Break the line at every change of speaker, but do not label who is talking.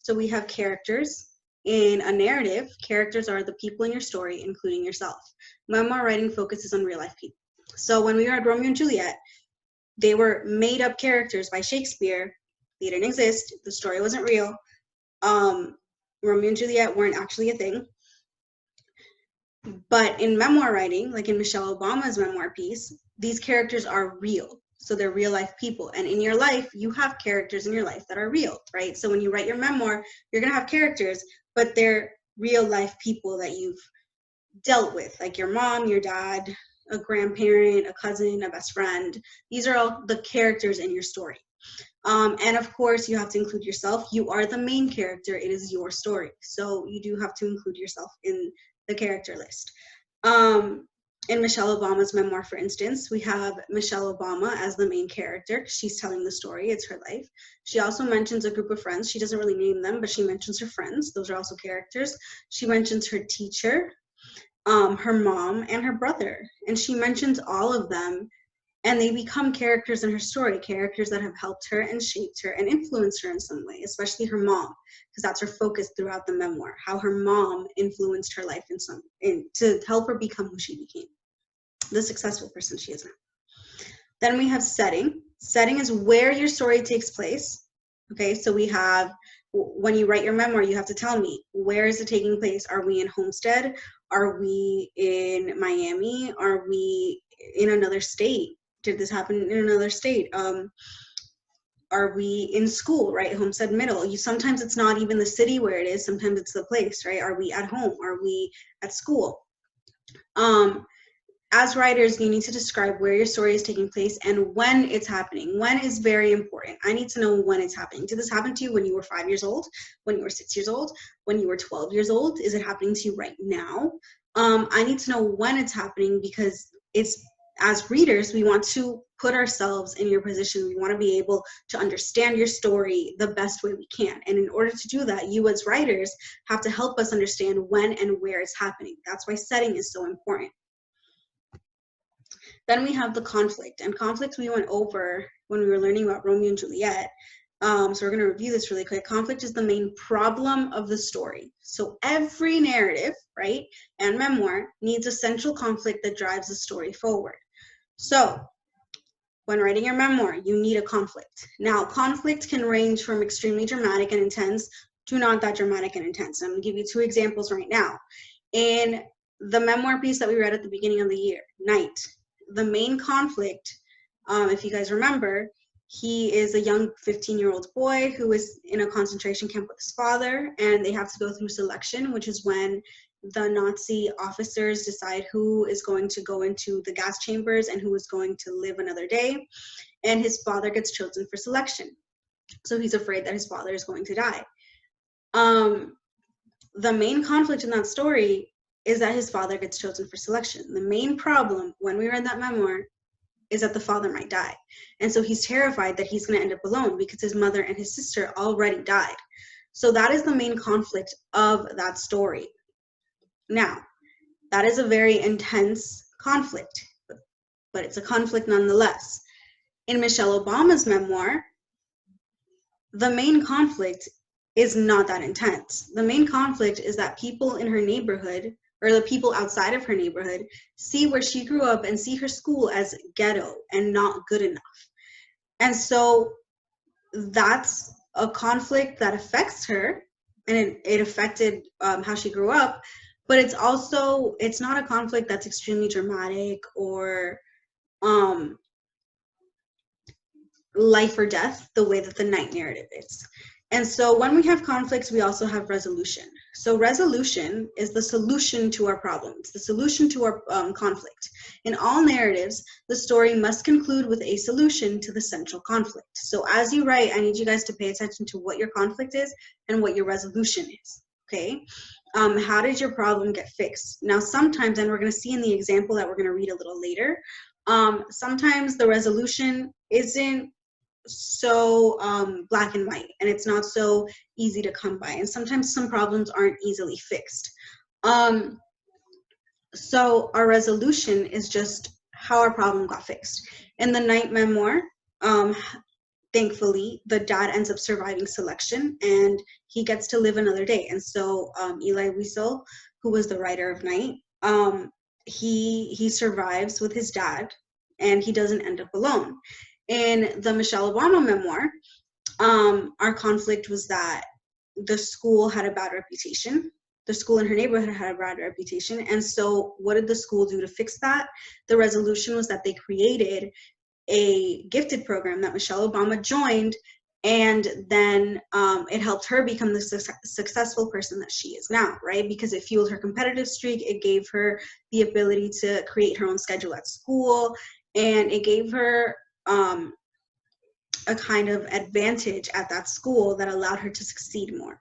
So we have characters. In a narrative, characters are the people in your story, including yourself. Memoir writing focuses on real life people. So when we read Romeo and Juliet, they were made up characters by Shakespeare. They didn't exist. The story wasn't real. Romeo and Juliet weren't actually a thing. But in memoir writing, like in Michelle Obama's memoir piece, these characters are real. So they're real life people. And in your life, you have characters in your life that are real, right? So when you write your memoir, you're going to have characters, but they're real life people that you've dealt with, like your mom, your dad, a grandparent, a cousin, a best friend. These are all the characters in your story. And of course, you have to include yourself. You are the main character. It is your story. So you do have to include yourself in the character list. In Michelle Obama's memoir, for instance, we have Michelle Obama as the main character. She's telling the story. It's her life. She also mentions a group of friends. She doesn't really name them, but she mentions her friends. Those are also characters. She mentions her teacher, her mom, and her brother. And she mentions all of them, and they become characters in her story, characters that have helped her and shaped her and influenced her in some way, especially her mom, because that's her focus throughout the memoir, how her mom influenced her life to help her become who she became, the successful person she is now. Then we have setting. Setting is where your story takes place. Okay, so we have, when you write your memoir, you have to tell me, where is it taking place? Are we in Homestead? Are we in Miami? Are we in another state? Did this happen in another state? Are we in school, right? Homestead Middle. Sometimes it's not even the city where it is. Sometimes it's the place, right? Are we at home? Are we at school? As writers, you need to describe where your story is taking place and when it's happening. When is very important. I need to know when it's happening. Did this happen to you when you were 5 years old? When you were 6 years old? When you were 12 years old? Is it happening to you right now? I need to know when it's happening, because as readers, we want to put ourselves in your position. We want to be able to understand your story the best way we can. And in order to do that, you as writers have to help us understand when and where it's happening. That's why setting is so important. Then we have the conflict. And conflict we went over when we were learning about Romeo and Juliet. So we're going to review this really quick. Conflict is the main problem of the story. So every narrative, right, and memoir needs a central conflict that drives the story forward. So when writing your memoir, you need a conflict. Now, conflict can range from extremely dramatic and intense to not that dramatic and intense. I'm going to give you 2 examples right now. In the memoir piece that we read at the beginning of the year, Night, the main conflict, if you guys remember, he is a young 15-year-old boy who is in a concentration camp with his father, and they have to go through selection, which is when the Nazi officers decide who is going to go into the gas chambers and who is going to live another day. And his father gets chosen for selection. So he's afraid that his father is going to die. The main conflict in that story is that his father gets chosen for selection. The main problem when we read that memoir is that the father might die. And so he's terrified that he's going to end up alone because his mother and his sister already died. So that is the main conflict of that story. Now, that is a very intense conflict, but it's a conflict nonetheless. In Michelle Obama's memoir, the main conflict is not that intense. The main conflict is that people in her neighborhood, or the people outside of her neighborhood, see where she grew up and see her school as ghetto and not good enough. And so that's a conflict that affects her, and it affected how she grew up, but it's not a conflict that's extremely dramatic or life or death the way that the Night narrative is. And so when we have conflicts, we also have resolution. So resolution is the solution to our problems, the solution to our conflict. In all narratives, the story must conclude with a solution to the central conflict. So as you write, I need you guys to pay attention to what your conflict is and what your resolution is, okay? How did your problem get fixed? Now, sometimes, and we're going to see in the example that we're going to read a little later, sometimes the resolution isn't so black and white, and it's not so easy to come by, and sometimes some problems aren't easily fixed. So our resolution is just how our problem got fixed. In the Night memoir, thankfully, the dad ends up surviving selection, and he gets to live another day. And so Elie Wiesel, who was the writer of Night, he survives with his dad, and he doesn't end up alone. In the Michelle Obama memoir, our conflict was that the school had a bad reputation. The school in her neighborhood had a bad reputation. And so what did the school do to fix that? The resolution was that they created a gifted program that Michelle Obama joined, and then it helped her become the successful person that she is now, right? Because it fueled her competitive streak, it gave her the ability to create her own schedule at school, and it gave her a kind of advantage at that school that allowed her to succeed more.